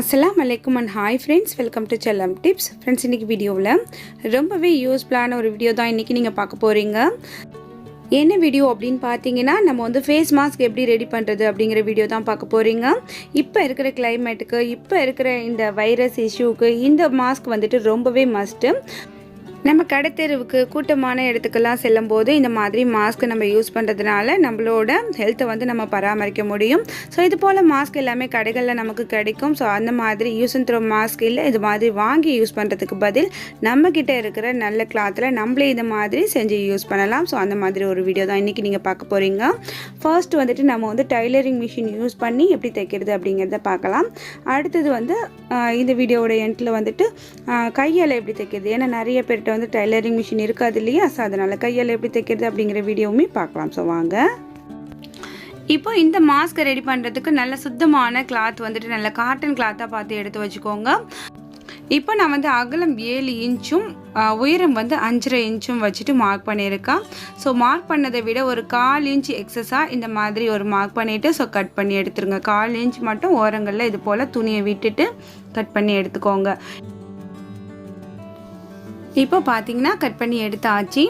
அஸ்ஸலாமு அலைக்கும் and hi friends, welcome to செல்லம் டிப்ஸ். ஃப்ரெண்ட்ஸ், இன்றைக்கி வீடியோவில் ரொம்பவே யூஸ்ஃபுல்லான ஒரு வீடியோ தான் இன்றைக்கி நீங்கள் பார்க்க போகிறீங்க. என்ன வீடியோ அப்படின்னு பார்த்தீங்கன்னா, நம்ம வந்து ஃபேஸ் மாஸ்க் எப்படி ரெடி பண்ணுறது அப்படிங்கிற வீடியோ தான் பார்க்க போகிறீங்க. இப்போ இருக்கிற கிளைமேட்டுக்கு, இப்போ இருக்கிற இந்த வைரஸ் இஷ்யூக்கு இந்த மாஸ்க் வந்துட்டு ரொம்பவே மஸ்ட்டு. நம்ம கடைத்தெருவுக்கு கூட்டமான இடத்துக்கெல்லாம் செல்லும்போது இந்த மாதிரி மாஸ்க் நம்ம யூஸ் பண்ணுறதுனால நம்மளோட ஹெல்த்தை வந்து நம்ம பராமரிக்க முடியும். ஸோ இது போல் மாஸ்க் எல்லாமே கடைகளில் நமக்கு கிடைக்கும். ஸோ அந்த மாதிரி யூஸ் அண்ட் த்ரோ மாஸ்க் இல்லை, இது மாதிரி வாங்கி யூஸ் பண்ணுறதுக்கு பதில் நம்மக்கிட்ட இருக்கிற நல்ல கிளாத்தில் நம்மளே இந்த மாதிரி செஞ்சு யூஸ் பண்ணலாம். ஸோ அந்த மாதிரி ஒரு வீடியோ தான் இன்றைக்கி நீங்கள் பார்க்க போகிறீங்க. ஃபர்ஸ்ட் வந்துட்டு நம்ம வந்து டைலரிங் மிஷின் யூஸ் பண்ணி எப்படி தைக்கிறது அப்படிங்கிறத பார்க்கலாம். அடுத்தது வந்து இந்த வீடியோவோட எண்டில் வந்துட்டு கையால் எப்படி தைக்கிறது, ஏன்னா நிறைய பேர்கிட்ட வந்து டைலரிங் மிஷின் இருக்காது இல்லையா, ஸோ அதனால் கையால் எப்படி தைக்கிறது அப்படிங்கிற வீடியோவுமே பார்க்கலாம். ஸோ வாங்க. இப்போ இந்த மாஸ்க்கை ரெடி பண்ணுறதுக்கு நல்ல சுத்தமான கிளாத் வந்துட்டு நல்ல காட்டன் கிளாத்தாக பார்த்து எடுத்து வச்சுக்கோங்க. இப்போ நான் வந்து அகலம் 7 இன்ச்சும் உயரம் வந்து 5.5 இன்ச்சும் வச்சுட்டு மார்க் பண்ணியிருக்கேன். ஸோ மார்க் பண்ணதை விட ஒரு 1/4 இன்ச் எக்ஸஸாக இந்த மாதிரி ஒரு மார்க் பண்ணிவிட்டு ஸோ கட் பண்ணி எடுத்துருங்க. 1/4 இன்ச் மட்டும் ஓரங்களில் இது போல் துணியை விட்டுட்டு கட் பண்ணி எடுத்துக்கோங்க. இப்போ பார்த்தீங்கன்னா கட் பண்ணி எடுத்தாச்சு.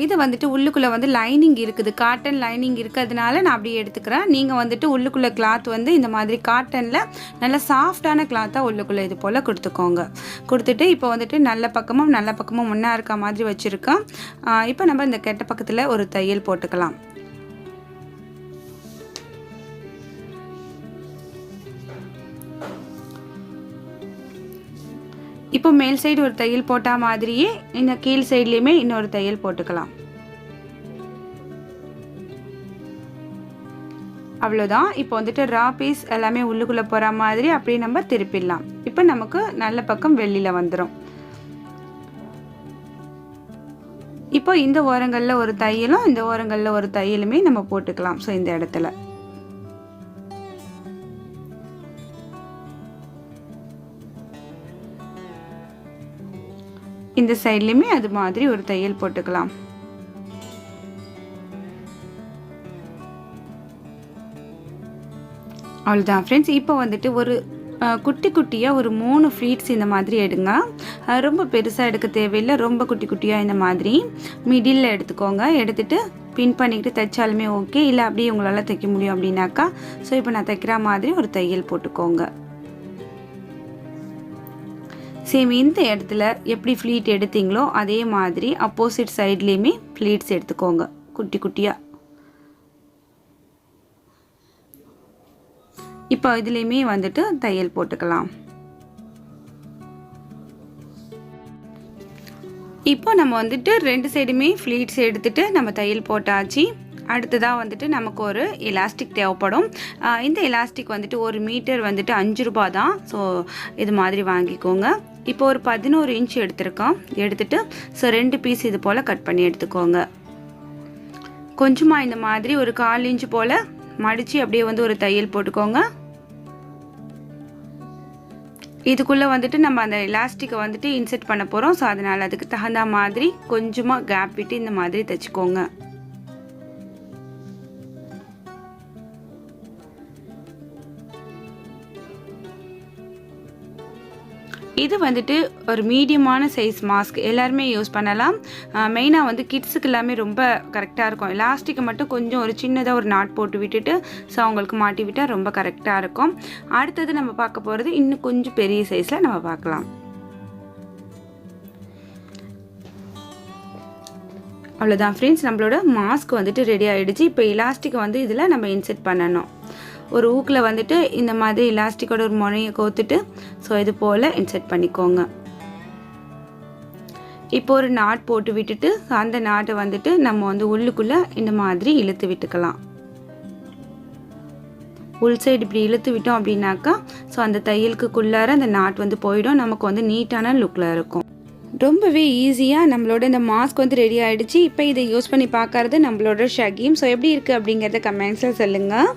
இது வந்துட்டு உள்ளுக்குள்ளே வந்து லைனிங் இருக்குது, காட்டன் லைனிங் இருக்கிறதுனால நான் அப்படியே எடுத்துக்கிறேன். நீங்கள் வந்துட்டு உள்ளுக்குள்ளே கிளாத் வந்து இந்த மாதிரி காட்டனில் நல்ல சாஃப்டான கிளாத்தாக உள்ளுக்குள்ளே இது போல் கொடுத்துட்டு இப்போ வந்துட்டு நல்ல பக்கமும் ஒன்றா இருக்க மாதிரி வச்சுருக்கேன். இப்போ நம்ம இந்த கெட்ட பக்கத்தில் ஒரு தையல் போட்டுக்கலாம். இப்போ மேல் சைடு ஒரு தையல் போட்டால் மாதிரியே இந்த கீழ் சைட்லேயுமே இன்னொரு தையல் போட்டுக்கலாம். அவ்வளோதான். இப்போ வந்துட்டு ரா பீஸ் எல்லாமே உள்ளுக்குள்ளே போகிற மாதிரி அப்படியே நம்ம திருப்பிடலாம். இப்போ நமக்கு நல்ல பக்கம் வெளியில் வந்துடும். இப்போ இந்த ஓரங்களில் ஒரு தையலும் இந்த ஓரங்களில் ஒரு தையலுமே நம்ம போட்டுக்கலாம். ஸோ இந்த இடத்துல இந்த சைட்லையுமே அது மாதிரி ஒரு தையல் போட்டுக்கலாம். அவ்வளோதான் ஃப்ரெண்ட்ஸ். இப்போ வந்துட்டு ஒரு குட்டியாக ஒரு 3 ஃப்ளீட்ஸ் இந்த மாதிரி எடுங்க. ரொம்ப பெருசாக எடுக்க தேவையில்லை, ரொம்ப குட்டியாக இந்த மாதிரி மிடில் எடுத்துக்கோங்க. எடுத்துகிட்டு பின் பண்ணிக்கிட்டு தைச்சாலுமே ஓகே, இல்லை அப்படியே உங்களால் தைக்க முடியும் அப்படின்னாக்கா ஸோ இப்போ நான் தைக்கிற மாதிரி ஒரு தையல் போட்டுக்கோங்க. சேம் இந்த இடத்துல எப்படி ஃப்ளீட் எடுத்தீங்களோ அதே மாதிரி அப்போசிட் சைட்லேயுமே ஃப்ளீட்ஸ் எடுத்துக்கோங்க குட்டியாக. இப்போ இதுலேயுமே வந்துட்டு தையல் போட்டுக்கலாம். இப்போ நம்ம வந்துட்டு 2 சைடுமே ஃப்ளீட்ஸ் எடுத்துட்டு நம்ம தையல் போட்டாச்சு. அடுத்ததாக வந்துட்டு நமக்கு ஒரு எலாஸ்டிக் தேவைப்படும். இந்த எலாஸ்டிக் வந்துட்டு 1 மீட்டர் வந்துட்டு 5 ரூபா தான். ஸோ இது மாதிரி வாங்கிக்கோங்க. இப்போ ஒரு 11 இன்ச் எடுத்துருக்கோம். எடுத்துட்டு ஸோ 2 பீஸ் இது போல் கட் பண்ணி எடுத்துக்கோங்க. கொஞ்சமாக இந்த மாதிரி ஒரு 1/4 இன்ச் போல் மடித்து அப்படியே வந்து ஒரு தையல் போட்டுக்கோங்க. இதுக்குள்ளே வந்துட்டு நம்ம அந்த எலாஸ்டிக்கை வந்துட்டு இன்செர்ட் பண்ண போகிறோம். ஸோ அதனால் அதுக்கு தகுந்த மாதிரி கொஞ்சமாக கேப் விட்டு இந்த மாதிரி தைச்சிக்கோங்க. இது வந்துட்டு ஒரு மீடியமான சைஸ் மாஸ்க், எல்லாருமே யூஸ் பண்ணலாம். மெயினாக வந்து கிட்ஸுக்கு எல்லாமே ரொம்ப கரெக்டாக இருக்கும். எலாஸ்டிக்கை மட்டும் கொஞ்சம் ஒரு சின்னதாக ஒரு நாட் போட்டு விட்டுட்டு ஸோ அவங்களுக்கு மாட்டி விட்டால் ரொம்ப கரெக்டாக இருக்கும். அடுத்தது நம்ம பார்க்க போகிறது இன்னும் கொஞ்சம் பெரிய சைஸில் நம்ம பார்க்கலாம். அவ்வளோதான் ஃப்ரெண்ட்ஸ், நம்மளோட மாஸ்க் வந்துட்டு ரெடி ஆகிடுச்சு. இப்போ எலாஸ்டிக்கை வந்து இதில் நம்ம இன்செர்ட் பண்ணணும். ஒரு ஊக்கில் வந்துட்டு இந்த மாதிரி எலாஸ்டிக்கோட ஒரு முனையை கோத்துட்டு ஸோ இது போல் இன்செர்ட் பண்ணிக்கோங்க. இப்போ ஒரு நாட் போட்டு விட்டுட்டு அந்த நாட்டை வந்துட்டு நம்ம வந்து உள்ளுக்குள்ளே இந்த மாதிரி இழுத்து விட்டுக்கலாம். உள் சைடு இப்படி இழுத்து விட்டோம் அப்படின்னாக்கா ஸோ அந்த தையலுக்குள்ளார அந்த நாட் வந்து போயிடும். நமக்கு வந்து நீட்டான லுக்கில் இருக்கும். ரொம்பவே ஈஸியாக நம்மளோட இந்த மாஸ்க் வந்து ரெடி ஆகிடுச்சு. இப்போ இதை யூஸ் பண்ணி பார்க்கறது நம்மளோட ஷகீம். ஸோ எப்படி இருக்குது அப்படிங்கிறத கமெண்ட்ஸில் சொல்லுங்கள்.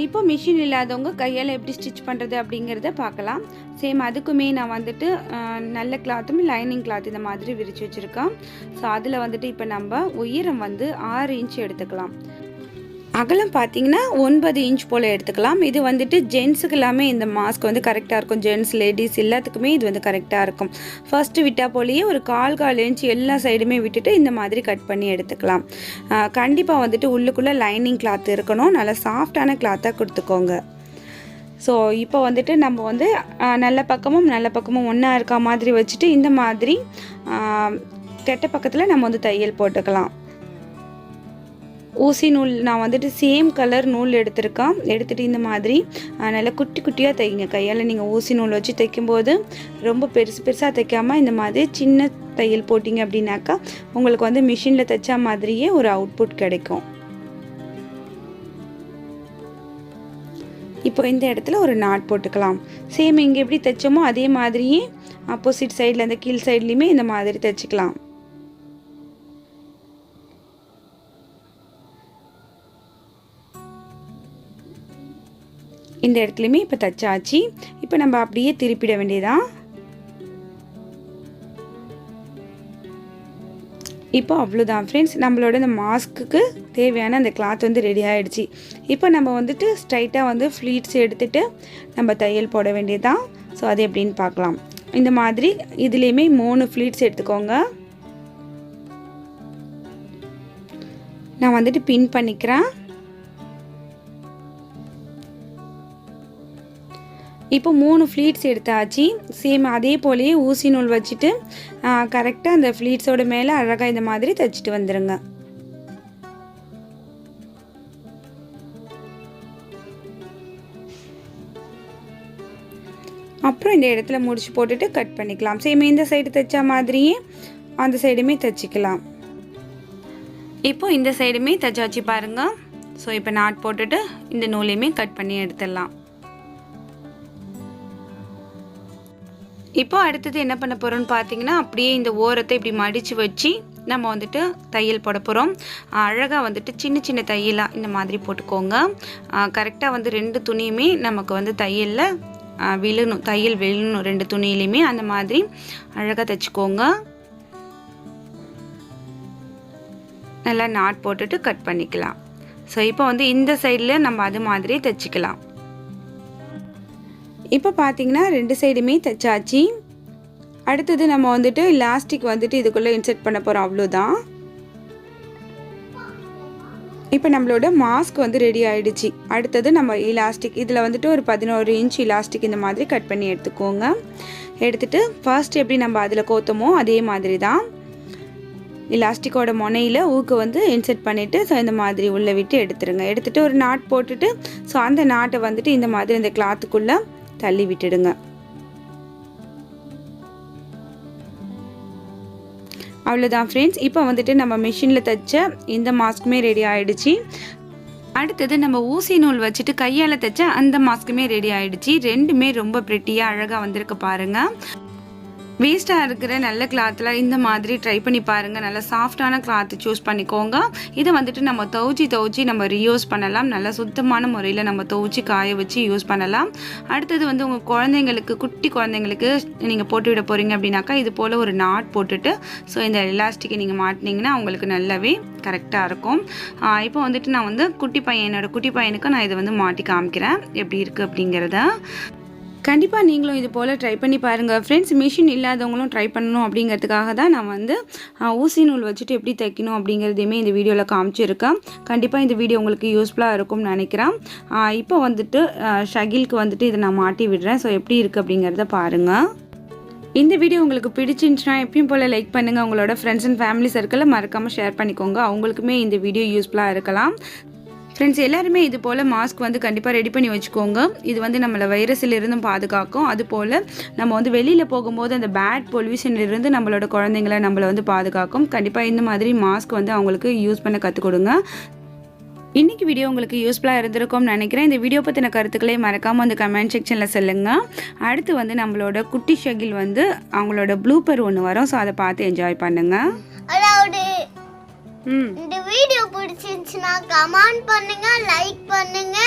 இப்போ மிஷின் இல்லாதவங்க கையால் எப்படி ஸ்டிச் பண்ணுறது அப்படிங்கிறத பார்க்கலாம். சேம் அதுக்குமே நான் வந்துட்டு நல்ல கிளாத்தும் லைனிங் கிளாத் இந்த மாதிரி விரித்து வச்சுருக்கேன். ஸோ அதில் வந்துட்டு இப்போ நம்ம உயரம் வந்து 6 இன்ச் எடுத்துக்கலாம். அகலம் பார்த்தீங்கன்னா 9 இன்ச் போல் எடுத்துக்கலாம். இது வந்துட்டு ஜென்ஸுக்கு எல்லாமே இந்த மாஸ்க் வந்து கரெக்டாக இருக்கும். ஜென்ஸ் லேடிஸ் எல்லாத்துக்குமே இது வந்து கரெக்டாக இருக்கும். ஃபர்ஸ்ட்டு விட்டா போலேயே ஒரு கால் இன்ச் எல்லா சைடுமே விட்டுட்டு இந்த மாதிரி கட் பண்ணி எடுத்துக்கலாம். கண்டிப்பாக வந்துட்டு உள்ளுக்குள்ளே லைனிங் கிளாத் இருக்கணும். நல்லா சாஃப்டான கிளாத்தாக கொடுத்துக்கோங்க. ஸோ இப்போ வந்துட்டு நம்ம வந்து நல்ல பக்கமும் ஒன்றா இருக்க மாதிரி வச்சுட்டு இந்த மாதிரி கெட்ட பக்கத்தில் நம்ம வந்து தையல் போட்டுக்கலாம். ஊசி நூல் நான் வந்துட்டு சேம் கலர் நூல் எடுத்துகிட்டு இந்த மாதிரி நல்லா குட்டி குட்டியாக தைங்க. கையால் நீங்கள் ஊசி நூல் வச்சு தைக்கும்போது ரொம்ப பெருசாக தைக்காமல் இந்த மாதிரி சின்ன தையல் போட்டிங்க அப்படின்னாக்கா உங்களுக்கு வந்து மிஷினில் தைச்சா மாதிரியே ஒரு அவுட்புட் கிடைக்கும். இப்போ இந்த இடத்துல ஒரு நாட் போட்டுக்கலாம். சேம் இங்கே எப்படி தைச்சோமோ அதே மாதிரியே ஆப்போசிட் சைடில் அந்த கீழ் சைட்லேயுமே இந்த மாதிரி தைச்சிக்கலாம். இந்த இடத்துலையுமே இப்போ தைச்சாச்சு. இப்போ நம்ம அப்படியே திருப்பிட வேண்டியதான். இப்போ அவ்வளோதான் ஃப்ரெண்ட்ஸ், நம்மளோட இந்த மாஸ்க்குக்கு தேவையான அந்த கிளாத் வந்து ரெடி ஆகிடுச்சு. இப்போ நம்ம வந்துட்டு ஸ்ட்ரைட்டாக வந்து ஃப்ளீட்ஸ் எடுத்துகிட்டு நம்ம தையல் போட வேண்டியதான். ஸோ அது எப்படின்னு பார்க்கலாம். இந்த மாதிரி இதுலேயுமே 3 ஃப்ளீட்ஸ் எடுத்துக்கோங்க. நான் வந்துட்டு பின் பண்ணிக்கிறேன். இப்போ 3 ஃப்ளீட்ஸ் எடுத்தாச்சு. சேம் அதே போலேயே ஊசி நூல் வச்சுட்டு கரெக்டாக அந்த ஃப்ளீட்ஸோட மேலே அழகாக இந்த மாதிரி தைச்சிட்டு வந்துடுங்க. அப்புறம் இந்த இடத்துல முடிச்சு போட்டுட்டு கட் பண்ணிக்கலாம். சேம் இந்த சைடு தைச்சா மாதிரியே அந்த சைடுமே தைச்சிக்கலாம். இப்போ இந்த சைடுமே தைச்சாச்சு பாருங்கள். ஸோ இப்போ நாட் போட்டுட்டு இந்த நூலையுமே கட் பண்ணி எடுத்துடலாம். இப்போ அடுத்தது என்ன பண்ண போகிறோம்னு பார்த்தீங்கன்னா, அப்படியே இந்த ஓரத்தை இப்படி மடித்து வச்சு நம்ம வந்துட்டு தையல் போட போகிறோம். அழகாக வந்துட்டு சின்ன சின்ன தையலாக இந்த மாதிரி போட்டுக்கோங்க. கரெக்டாக வந்து 2 துணியுமே நமக்கு வந்து தையல் விழணும். 2 துணியிலையுமே அந்த மாதிரி அழகாக தைச்சிக்கோங்க. நல்லா நாட் போட்டுட்டு கட் பண்ணிக்கலாம். ஸோ இப்போ வந்து இந்த சைடில் நம்ம அது மாதிரி தைச்சிக்கலாம். இப்போ பார்த்தீங்கன்னா 2 சைடுமே தைச்சாச்சு. அடுத்தது நம்ம வந்துட்டு எலாஸ்டிக் வந்துட்டு இதுக்குள்ளே இன்செர்ட் பண்ண போகிறோம். அவ்வளோதான். இப்போ நம்மளோட மாஸ்க் வந்து ரெடி ஆகிடுச்சு. அடுத்தது நம்ம எலாஸ்டிக் இதில் வந்துட்டு ஒரு 11 இன்ச் எலாஸ்டிக் இந்த மாதிரி கட் பண்ணி எடுத்துக்கோங்க. எடுத்துகிட்டு ஃபர்ஸ்ட் எப்படி நம்ம அதில் கோத்தமோ அதே மாதிரி தான் எலாஸ்டிக்கோட முனையில் ஊக்கு வந்து இன்செர்ட் பண்ணிவிட்டு ஸோ இந்த மாதிரி உள்ளே விட்டு எடுத்துருங்க. எடுத்துகிட்டு ஒரு நாட் போட்டுட்டு ஸோ அந்த நாட்டை வந்துட்டு இந்த மாதிரி இந்த கிளாத்துக்குள்ளே தள்ளி விட்டுடுங்க. அவ்வளோதான் ஃப்ரெண்ட்ஸ். இப்போ வந்துட்டு நம்ம மிஷினில் தைச்ச இந்த மாஸ்க்குமே ரெடி ஆகிடுச்சு. அடுத்தது நம்ம ஊசி நூல் வச்சுட்டு கையால் தைச்ச அந்த மாஸ்க்குமே ரெடி ஆகிடுச்சு. ரெண்டுமே ரொம்ப ப்ரிட்டியாக அழகாக வந்திருக்கு பாருங்கள். வேஸ்ட்டாக இருக்கிற நல்ல கிளாத்தில் இந்த மாதிரி ட்ரை பண்ணி பாருங்கள். நல்ல சாஃப்டான கிளாத்து சூஸ் பண்ணிக்கோங்க. இதை வந்துட்டு நம்ம துவச்சி நம்ம ரீயூஸ் பண்ணலாம். நல்லா சுத்தமான முறையில் நம்ம துவச்சி காய வச்சு யூஸ் பண்ணலாம். அடுத்தது வந்து உங்கள் குழந்தைங்களுக்கு குட்டி குழந்தைங்களுக்கு நீங்கள் போட்டு விட போகிறீங்க அப்படின்னாக்கா இது போல் ஒரு நாட் போட்டுட்டு ஸோ இந்த எலாஸ்டிக்கை நீங்கள் மாட்டினீங்கன்னா அவங்களுக்கு நல்லாவே கரெக்டாக இருக்கும். இப்போ வந்துட்டு நான் வந்து என்னோடய குட்டி பையனுக்கு நான் இதை வந்து மாட்டி காமிக்கிறேன் எப்படி இருக்குது அப்படிங்கிறத. கண்டிப்பாக நீங்களும் இது போல் ட்ரை பண்ணி பாருங்கள் ஃப்ரெண்ட்ஸ். மிஷின் இல்லாதவங்களும் ட்ரை பண்ணணும் அப்படிங்கிறதுக்காக தான் நான் வந்து ஊசி நூல் வச்சுட்டு எப்படி தைக்கணும் அப்படிங்கிறதையுமே இந்த வீடியோவில் காமிச்சிருக்கேன். கண்டிப்பாக இந்த வீடியோ உங்களுக்கு யூஸ்ஃபுல்லாக இருக்கும்னு நினைக்கிறேன். இப்போ வந்துட்டு ஷகிலுக்கு வந்துட்டு இதை நான் மாட்டி விடுறேன். ஸோ எப்படி இருக்குது அப்படிங்கிறத பாருங்கள். இந்த வீடியோ உங்களுக்கு பிடிச்சிருந்துச்சுன்னா எப்பயும் போல் லைக் பண்ணுங்கள். உங்களோட ஃப்ரெண்ட்ஸ் அண்ட் ஃபேமிலி சர்க்கிளில் மறக்காமல் ஷேர் பண்ணிக்கோங்க. அவங்களுக்குமே இந்த வீடியோ யூஸ்ஃபுல்லாக இருக்கலாம். ஃப்ரெண்ட்ஸ் எல்லாருமே இது போல் மாஸ்க் வந்து கண்டிப்பாக ரெடி பண்ணி வச்சுக்கோங்க. இது வந்து நம்மளை வைரஸிலிருந்தும் பாதுகாக்கும். அதுபோல் நம்ம வந்து வெளியில் போகும்போது அந்த பேட் பொல்யூஷன்லேருந்து நம்மளோட நம்மளை வந்து பாதுகாக்கும். கண்டிப்பாக இந்த மாதிரி மாஸ்க் வந்து அவங்களுக்கு யூஸ் பண்ண கற்றுக் கொடுங்க. இன்றைக்கி வீடியோ உங்களுக்கு யூஸ்ஃபுல்லாக இருந்திருக்கும்னு நினைக்கிறேன். இந்த வீடியோ பற்றின கருத்துக்களை மறக்காமல் வந்து கமெண்ட் செக்ஷனில் சொல்லுங்கள். அடுத்து வந்து நம்மளோட குட்டி ஷகில் வந்து அவங்களோட ப்ளூப்பர் ஒன்று வரும். ஸோ அதை பார்த்து என்ஜாய் பண்ணுங்கள். இந்த வீடியோ பிடிச்சிருந்துச்சுன்னா கமெண்ட் பண்ணுங்க, லைக் பண்ணுங்க,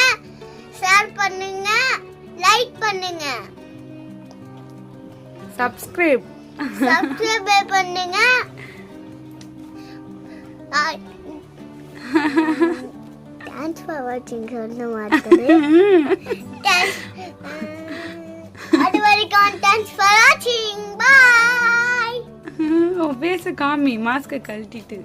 ஷேர் பண்ணுங்க, லைக் பண்ணுங்க, சப்ஸ்கிரைப் பண்ணுங்க. தேங்க்ஸ் ஃபார் வாட்சிங் சொல்ல மாட்டேன். அது வரைக்கும் தேங்க்ஸ் ஃபார் வாட்சிங். பை. பேச காமி மாஸ்கை கழட்டிட்டு